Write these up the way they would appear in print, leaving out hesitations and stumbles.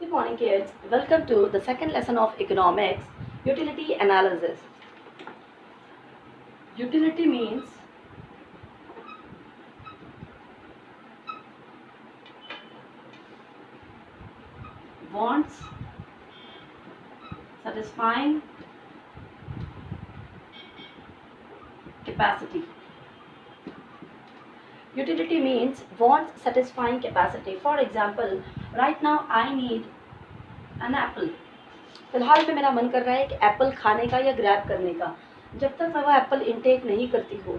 Good morning, kids. Welcome to the second lesson of economics, utility analysis. Utility means wants satisfying capacity. Utility means wants satisfying capacity. For example, right now I need an apple. फिलहाल पे मेरा मन कर रहा है कि Apple खाने का या ग्रैब करने का। जब तक मैं वो एप्पल इनटेक नहीं करती हूँ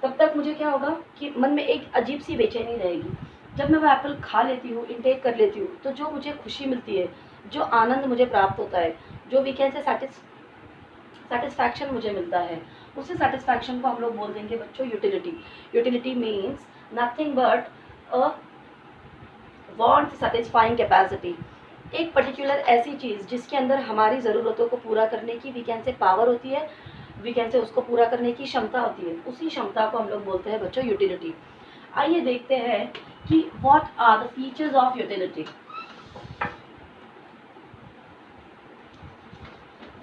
तब तक मुझे क्या होगा कि मन में एक अजीब सी बेचैनी रहेगी। जब मैं वो एप्पल खा लेती हूँ, इनटेक कर लेती हूँ, तो जो मुझे खुशी मिलती है, जो आनंद मुझे प्राप्त होता है, जो वीकेंड से सेटिस्फैक्शन मुझे मिलता है, उसी सेटिस्फैक्शन को हम लोग बोल देंगे बच्चों utility. Utility means nothing but a want satisfying capacity. एक पर्टिकुलर ऐसी चीज़ जिसके अंदर हमारी ज़रूरतों को पूरा करने की वीकेंड से पावर होती है, वीकेंड से उसको पूरा करने की क्षमता होती है, उसी क्षमता को हम लोग बोलते हैं बच्चों यूटिलिटी। आइए देखते हैं कि what are the features of utility.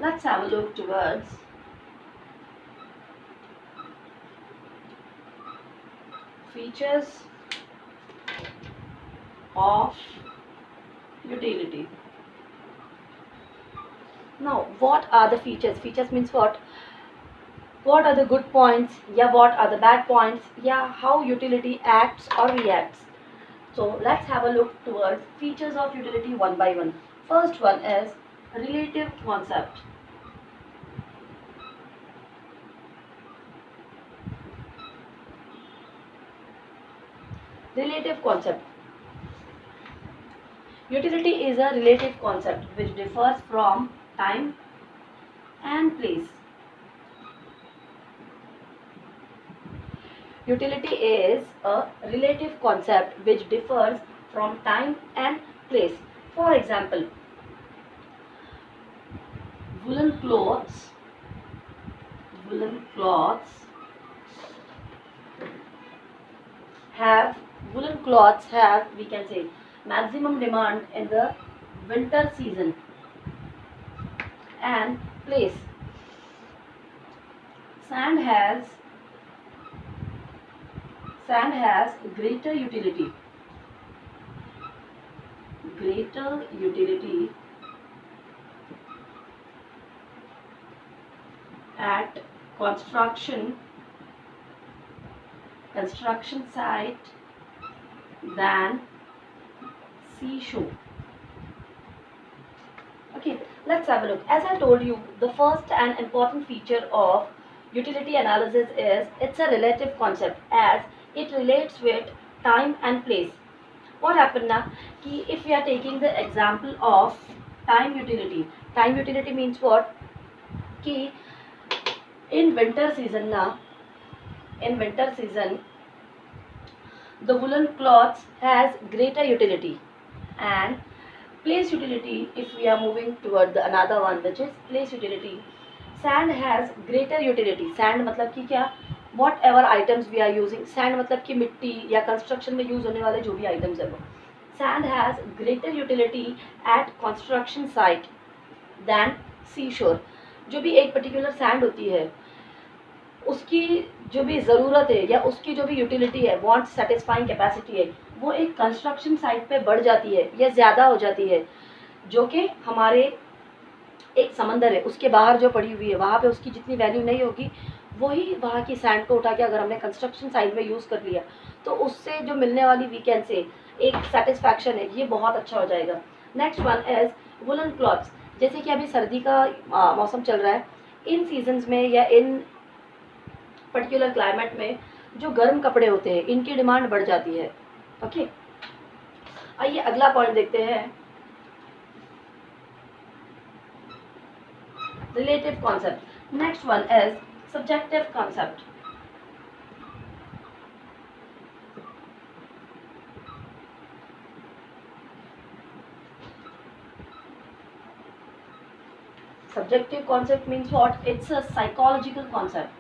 Let's have a look towards features of utility. Now, what are the features? Features means what? What are the good points? Yeah, what are the bad points? Yeah, how utility acts or reacts. So let's have a look towards features of utility one by one. First one is relative concept. Relative concept. Utility is a relative concept which differs from time and place. Utility is a relative concept which differs from time and place. For example, woolen cloths have, we can say, maximum demand in the winter season and place. Sand has greater utility at construction site than seashore. Okay, let's have a look. As I told you, the first and important feature of utility analysis is it's a relative concept as it relates with time and place. What happened now? Ki if we are taking the example of time utility means what? Ki in winter season the woolen cloths has greater utility, and place utility, if we are moving toward the another one which is place utility, sand has greater utility. sand मतलब कि क्या, whatever items we are using, sand मतलब कि मिट्टी या construction में use होने वाले जो भी आइटम्स है वो, sand has greater utility at construction site than sea shore. जो भी एक पर्टिकुलर सैंड होती है उसकी जो भी ज़रूरत है या उसकी जो भी यूटिलिटी है, वांट सेटिस्फाइंग कैपेसिटी है, वो एक कंस्ट्रक्शन साइट पे बढ़ जाती है या ज़्यादा हो जाती है, जो कि हमारे एक समंदर है उसके बाहर जो पड़ी हुई है वहाँ पे उसकी जितनी वैल्यू नहीं होगी, वही वहाँ की सैंड को उठा के अगर हमने कंस्ट्रक्शन साइट में यूज़ कर लिया तो उससे जो मिलने वाली वीकेंड से एक सेटिस्फैक्शन है, ये बहुत अच्छा हो जाएगा। Next one is woollen clothes. जैसे कि अभी सर्दी का मौसम चल रहा है, इन सीजन्स में या इन पर्टिकुलर क्लाइमेट में जो गर्म कपड़े होते हैं इनकी डिमांड बढ़ जाती है। ओके, आइए अगला पॉइंट देखते हैं, relative concept. Next one is subjective concept. Subjective concept means what? It's a psychological concept.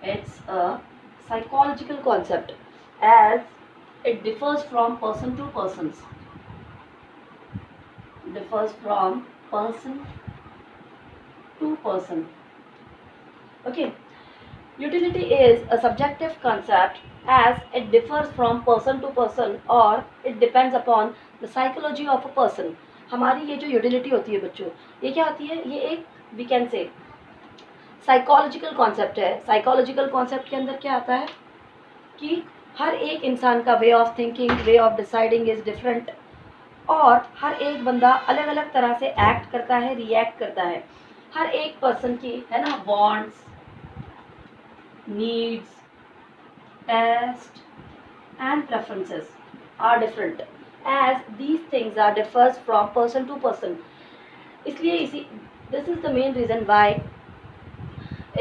It's a psychological concept as it differs from person to person. Differs from person to person. Okay. Utility is a subjective concept as it differs from person to person or it depends upon the psychology of a person. हमारी ये जो utility होती है बच्चों, ये क्या होती है? ये एक we can say psychological concept है. साइकोलॉजिकल कॉन्सेप्ट के अंदर क्या आता है कि हर एक इंसान का way of thinking, way of deciding is different और हर एक बंदा अलग अलग तरह से एक्ट करता है, रिएक्ट करता है. हर एक पर्सन की है ना wants, needs, taste and preferences are different as these things are differs from person to person. इसलिए इसी this is the main reason why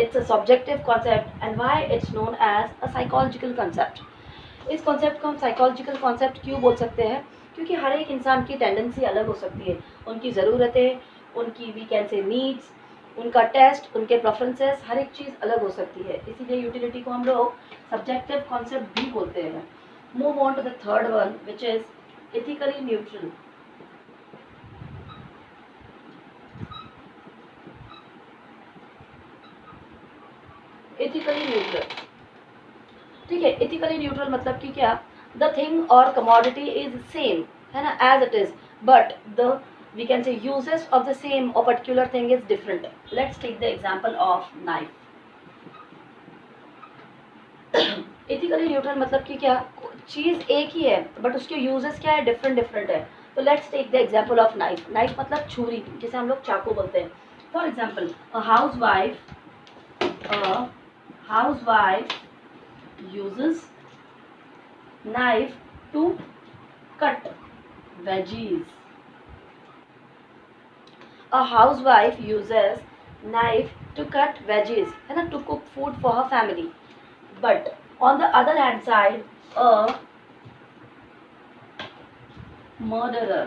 it's a subjective concept and why it's known as a psychological concept. इस concept को हम psychological concept क्यों बोल सकते हैं? क्योंकि हर एक इंसान की टेंडेंसी अलग हो सकती है, उनकी ज़रूरतें, उनकी वी कैन से नीड्स, उनका टेस्ट, उनके प्रेफरेंसेस, हर एक चीज़ अलग हो सकती है. इसीलिए यूटिलिटी को हम लोग सब्जेक्टिव कॉन्सेप्ट भी बोलते हैं. Move on to the third one which is ethically neutral. Ethically neutral, ठीक है. एथिकली न्यूट्रल मतलब कि क्या? द थिंग और कमोडिटी इज सेम, है ना, as it is, but the we can say uses of the same or particular thing is different. Let's take the example of knife. Ethically neutral मतलब कि क्या? चीज़ एक ही है बट उसके uses क्या है? डिफरेंट डिफरेंट है. तो let's take the example of knife. Knife मतलब छुरी, जिसे हम लोग चाकू बोलते हैं. For example a housewife uses knife to cut veggies. A housewife uses knife to cut veggies, है ना, to cook food for her family. But on the other hand side, a murderer,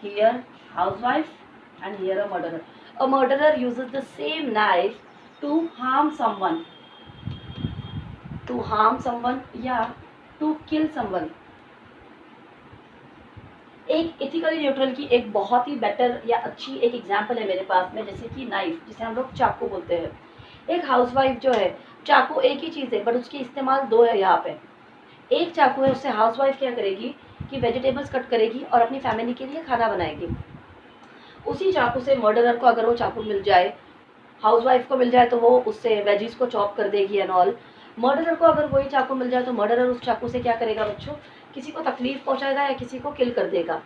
here housewife and here a murderer. A murderer uses the same knife to harm someone, या to kill someone. एक ethically neutral की एक बहुत ही better या अच्छी एक example है मेरे पास में, जैसे कि नाइफ, जिसे हम लोग चाकू बोलते हैं. एक हाउसवाइफ जो है, चाकू एक ही चीज़ है बट उसकी इस्तेमाल दो है. यहाँ पे एक चाकू है, उससे हाउसवाइफ क्या करेगी कि वेजिटेबल्स कट करेगी और अपनी फैमिली के लिए खाना बनाएगी. उसी चाकू से मर्डरर को अगर वो चाकू मिल जाए, हाउसवाइफ को मिल जाए तो वो उससे वेजीज को चॉप कर देगी एंड ऑल. मर्डरर को अगर वही चाकू मिल जाए तो मर्डरर उस चाकू से क्या करेगा बच्चों? किसी को तकलीफ पहुंचाएगा या किसी को किल कर देगा.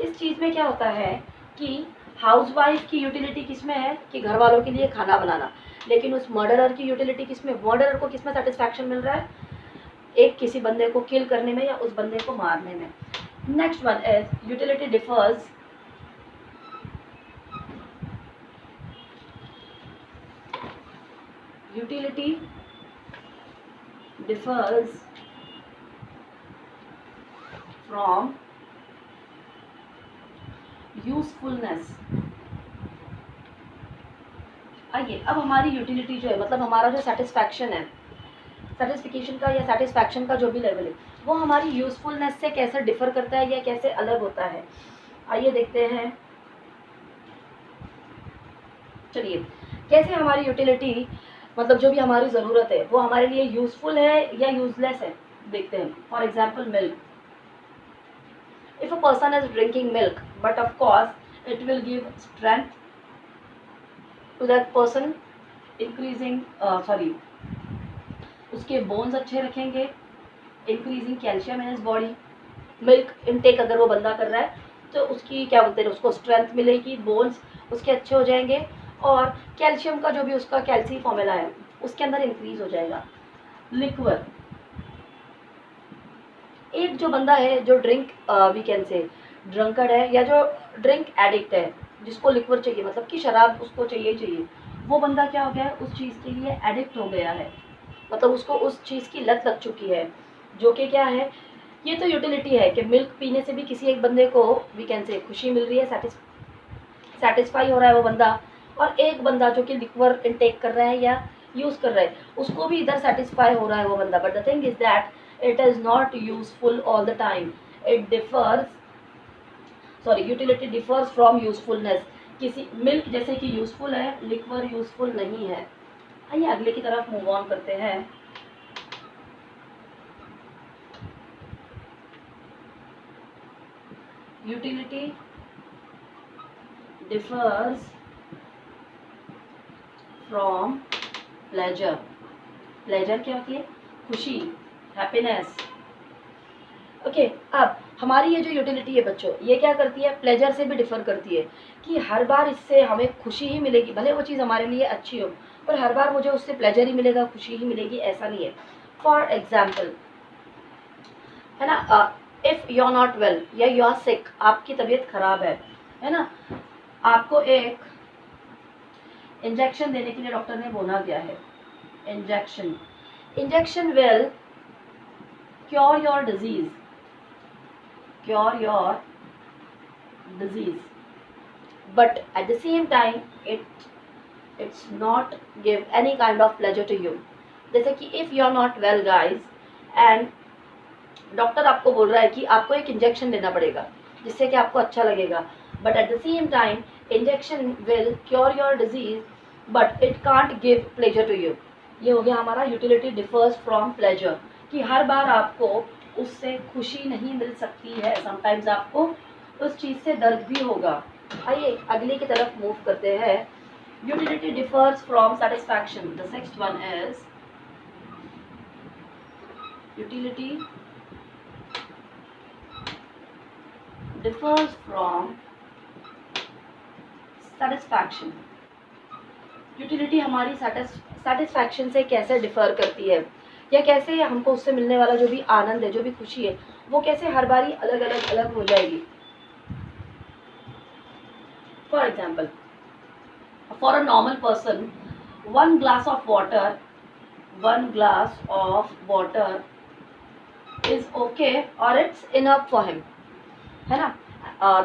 इस चीज़ में क्या होता है कि हाउसवाइफ की यूटिलिटी किस में है कि घर वालों के लिए खाना बनाना, लेकिन उस मर्डरर की यूटिलिटी किस में? मर्डरर को किस में सेटिस्फैक्शन मिल रहा है? एक किसी बंदे को किल करने में या उस बंदे को मारने में. Next one is utility differs from usefulness. आइए, अब हमारी यूटिलिटी जो है, मतलब हमारा जो सेटिस्फैक्शन है, सेटिस्फिकेशन का या सेटिस्फैक्शन का जो भी लेवल है, वो हमारी यूजफुलनेस से कैसे डिफर करता है या कैसे अलग होता है. आइए देखते हैं. चलिए, कैसे हमारी यूटिलिटी, मतलब जो भी हमारी ज़रूरत है, वो हमारे लिए यूजफुल है या यूजलेस है, देखते हैं. For example milk. If a person is drinking milk, but of course it will give strength to that person, increasing उसके बोन्स अच्छे रखेंगे, increasing calcium in his body. Milk intake अगर वो बंदा कर रहा है तो उसकी क्या बोलते हैं, उसको स्ट्रेंथ मिलेगी, बोन्स उसके अच्छे हो जाएंगे और कैल्शियम का जो भी उसका कैल्सी फॉर्मूला है उसके अंदर इंक्रीज हो जाएगा. लिक्वर, एक जो बंदा है जो drink we can say drunkard है या जो ड्रिंक एडिक्ट है, जिसको लिक्वर चाहिए, मतलब कि शराब उसको चाहिए, वो बंदा क्या हो गया है, उस चीज़ के लिए एडिक्ट हो गया है, मतलब उसको उस चीज़ की लत लग चुकी है, जो कि क्या है, ये तो यूटिलिटी है कि मिल्क पीने से भी किसी एक बंदे को वी कैन से खुशी मिल रही है, सेटिस्फाई हो रहा है वो बंदा, और एक बंदा जो कि लिक्वर इनटेक कर रहा है या यूज़ कर रहा है, उसको भी इधर सेटिस्फाई हो रहा है वो बंदा, but the thing is that it is not useful all the time, it differs, sorry, utility differs from usefulness. किसी मिल्क जैसे कि यूजफुल है, लिक्वर यूजफुल नहीं है। आइए अगले की तरफ मूव ऑन करते हैं। Utility differs from pleasure. Pleasure क्या होती है? खुशी, हैप्पीनेस। ओके, अब हमारी ये जो यूटिलिटी है बच्चों, ये क्या करती है? प्लेजर से भी डिफर करती है कि हर बार इससे हमें खुशी ही मिलेगी, भले वो चीज़ हमारे लिए अच्छी हो, पर हर बार मुझे उससे प्लेजर ही मिलेगा, खुशी ही मिलेगी, ऐसा नहीं है। फॉर एग्जाम्पल, है ना, if you are not well या यू आर सिक, आपकी तबीयत खराब है ना, आपको एक इंजेक्शन देने के लिए डॉक्टर ने बोला गया है। Injection will cure your disease, but at the same time it's not give any kind of pleasure to you। जैसे कि if you are not well guys and doctor आपको बोल रहा है कि आपको एक इंजेक्शन लेना पड़ेगा जिससे कि आपको अच्छा लगेगा, but at the same time injection will cure your disease but it can't give pleasure to you। ये हो गया हमारा यूटिलिटी डिफर्स फ्रॉम प्लेजर, कि हर बार आपको उससे खुशी नहीं मिल सकती है, समटाइम्स आपको उस चीज़ से दर्द भी होगा। आइए अगले की तरफ मूव करते हैं। Utility differs from satisfaction. The next one is utility differs from satisfaction. Utility हमारी सेटिस्फैक्शन से कैसे डिफर करती है, या कैसे हमको उससे मिलने वाला जो भी आनंद है, जो भी खुशी है, वो कैसे हर बारी अलग अलग हो जाएगी। For example, for a normal person one glass of water is okay or it's enough for him, है ना।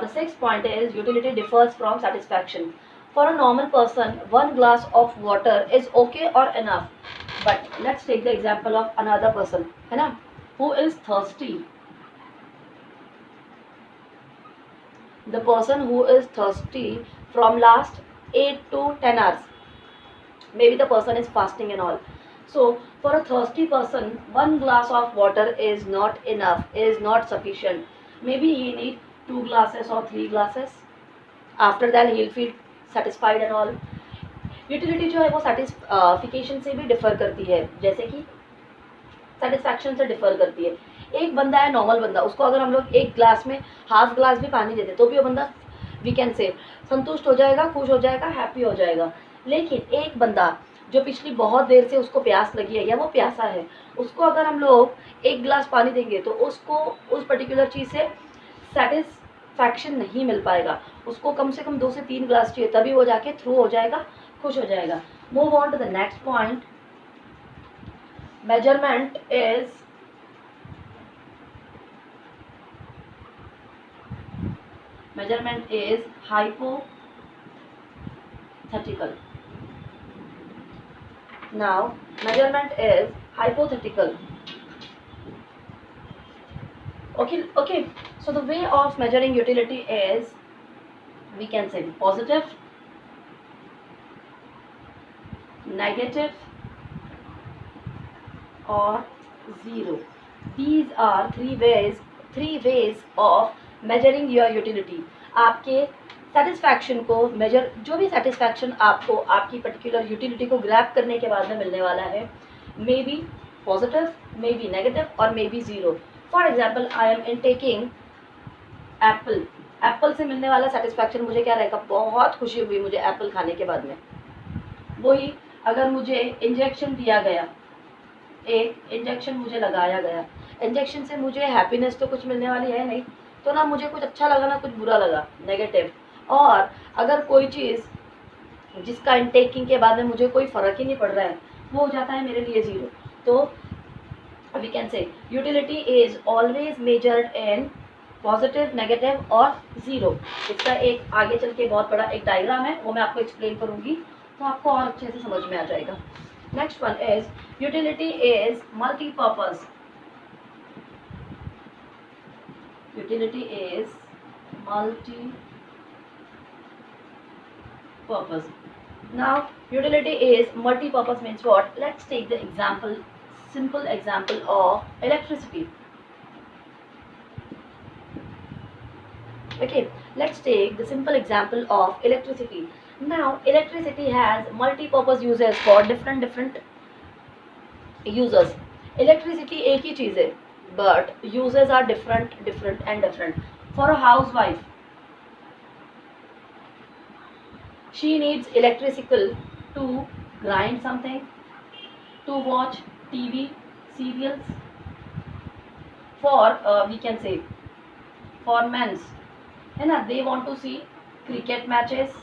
The sixth point is utility differs from satisfaction। For a normal person, one glass of water is okay or enough, but let's take the example of another person, है ना, who is thirsty। The person who is thirsty from last 8 to 10 hours, maybe the person is fasting and all, so for a thirsty person one glass of water is not enough, is not sufficient, maybe he need 2 glasses or 3 glasses, after that he will feel satisfied and all। Utility जो है वो satisfaction से भी differ करती है, जैसे कि satisfaction से डिफर करती है। एक बंदा है नॉर्मल बंदा, उसको अगर हम लोग एक ग्लास में हाफ ग्लास भी पानी देते तो भी वो बंदा वी कैन से संतुष्ट हो जाएगा, खुश हो जाएगा, हैप्पी हो जाएगा। लेकिन एक बंदा जो पिछली बहुत देर से उसको प्यास लगी है या वो प्यासा है, उसको अगर हम लोग एक गिलास पानी देंगे तो उसको उस पर्टिकुलर चीज़ से सेटिस्फैक्शन नहीं मिल पाएगा, उसको कम से कम 2 से 3 गिलास चाहिए, तभी वो जाके थ्रू हो जाएगा, खुश हो जाएगा। Move on to the next point. Measurement is hypothetical। Now measurement is hypothetical। Okay, so the way of measuring utility is, we can say positive, negative or zero। These are three ways of measuring your utility। आपके satisfaction को major, जो भी satisfaction आपको आपकी particular utility को grab करने के बाद में मिलने वाला है, may be positive, may be negative और may be zero. For example, I am intaking apple, apple से मिलने वाला सेटिस्फैक्शन मुझे क्या रहेगा, बहुत खुशी हुई मुझे एप्पल खाने के बाद में। वही अगर मुझे इंजेक्शन दिया गया, एक इंजेक्शन मुझे लगाया गया, इंजेक्शन से मुझे हैप्पीनेस तो कुछ मिलने वाली है नहीं, तो ना मुझे कुछ अच्छा लगा ना कुछ बुरा लगा, नेगेटिव। और अगर कोई चीज़ जिसका इंटेकिंग के बाद में मुझे कोई फ़र्क ही नहीं पड़ रहा है, वो हो जाता है मेरे लिए ज़ीरो। तो we can say utility is always measured in positive, negative और ज़ीरो। इसका एक आगे चल के बहुत बड़ा एक डायग्राम है, वो मैं आपको एक्सप्लेन करूँगी तो आपको और अच्छे से समझ में आ जाएगा। Next one is utility is multipurpose. Utility is multi-purpose. Now, utility is multi-purpose means what? Let's take the example, simple example of electricity. Okay, let's take the simple example of electricity. Now, electricity has multi-purpose uses for different users. Electricity एक ही चीज़ है, but uses are different. For a housewife, she needs electrical to grind something, to watch TV serials. For we can say for men's, है ना, they want to see cricket matches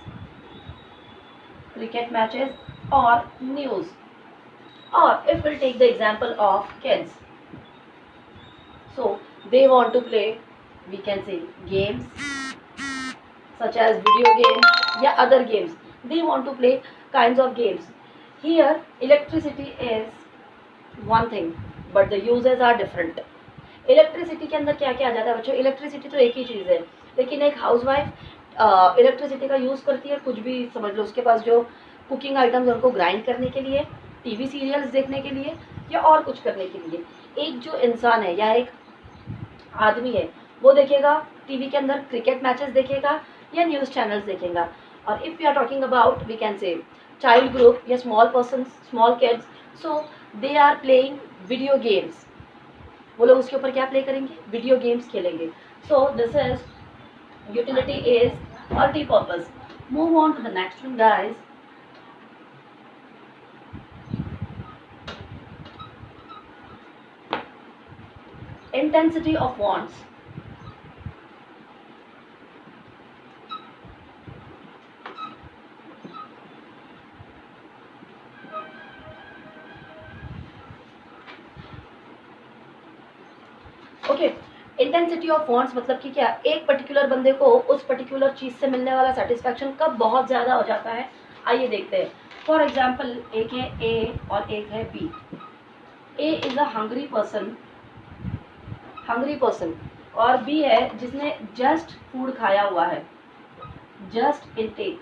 or news. Or if we'll take the example of kids, so they want to play, we can say, games such as video games या other games. They want to play kinds of games. Here electricity is one thing, but the uses are different. Electricity के अंदर क्या क्या आ जाता है बच्चों? Electricity तो एक ही चीज़ है, लेकिन एक हाउसवाइफ इलेक्ट्रिसिटी का यूज़ करती है, कुछ भी समझ लो, उसके पास जो कुकिंग आइटम्स उनको ग्राइंड करने के लिए, टीवी सीरियल्स देखने के लिए या और कुछ करने के लिए। एक जो इंसान है या एक आदमी है वो देखेगा टीवी के अंदर क्रिकेट मैचेस देखेगा या न्यूज़ चैनल्स देखेगा। और if we are talking about, we can say, child group या small persons, small kids, so they are playing video games. वो लोग उसके ऊपर क्या प्ले करेंगे? वीडियो गेम्स खेलेंगे। So this is utility is multipurpose. Move on to the next one guys. Intensity of wants. Okay, intensity of wants मतलब कि क्या? एक पर्टिकुलर बंदे को उस पर्टिकुलर चीज़ से मिलने वाला सेटिस्फैक्शन कब बहुत ज़्यादा हो जाता है, आइए देखते हैं। फॉर एग्जाम्पल, एक है ए और एक है B. A is a hungry person और बी है जिसने जस्ट फूड खाया हुआ है, जस्ट इनटेक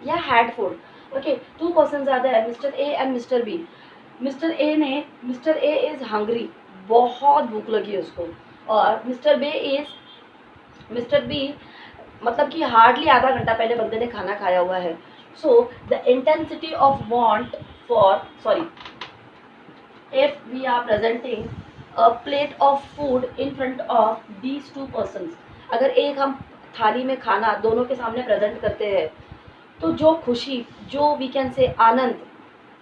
या had food. Okay, two person ज़्यादा है, mister A and mister B. Mister A is hungry, बहुत भूख लगी है उसको, और मिस्टर बी मतलब कि हार्डली आधा घंटा पहले बंदे ने खाना खाया हुआ है। So the intensity of want for, sorry, if we are presenting a plate of food in front of these two persons, अगर एक हम थाली में खाना दोनों के सामने प्रेजेंट करते हैं तो जो खुशी, जो वी कैन से आनंद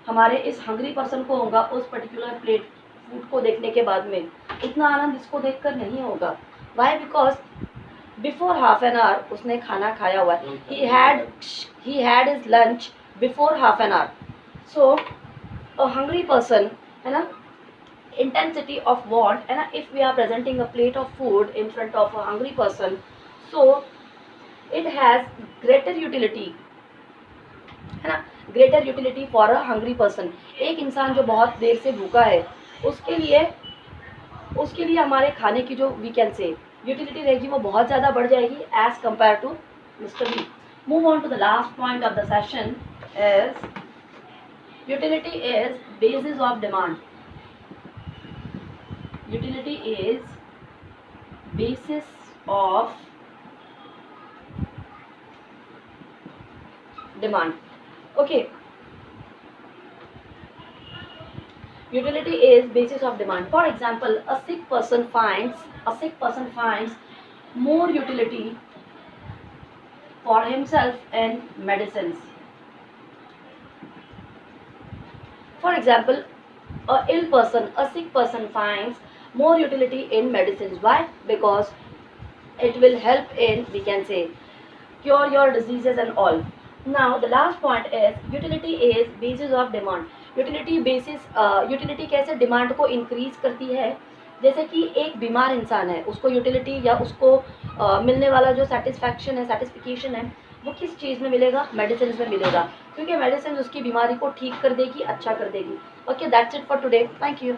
हमारे इस हंग्री पर्सन को होगा उस पर्टिकुलर प्लेट फूड को देखने के बाद में, इतना आनंद इसको देखकर नहीं होगा। Why? Because before half an hour उसने खाना खाया हुआ है, he had his lunch before half an hour. So a hungry person, है ना, intensity of want, है ना, if we are presenting a plate of food in front of a hungry person, so it has greater utility, है ना, greater utility for a hungry person। एक इंसान जो बहुत देर से भूखा है उसके लिए हमारे खाने की जो वी कैन से यूटिलिटी रहेगी वो बहुत ज़्यादा बढ़ जाएगी as compare to mister B. Move on to the last point of the session is utility is basis of demand. Utility is basis of demand. Okay, utility is basis of demand. For example, a sick person finds more utility for himself in medicines. For example, a sick person finds more utility in medicines. Why? Because it will help in, we can say, cure your diseases and all. Now the last point is utility is basis of demand. Utility कैसे demand को increase करती है जैसे कि एक बीमार इंसान है, उसको यूटिलिटी या उसको मिलने वाला जो सेटिस्फैक्शन है, सेटिस्फिकेशन है, वो किस चीज़ में मिलेगा? मेडिसिन में मिलेगा, क्योंकि मेडिसिन उसकी बीमारी को ठीक कर देगी, अच्छा कर देगी। Okay, that's it for today, thank you.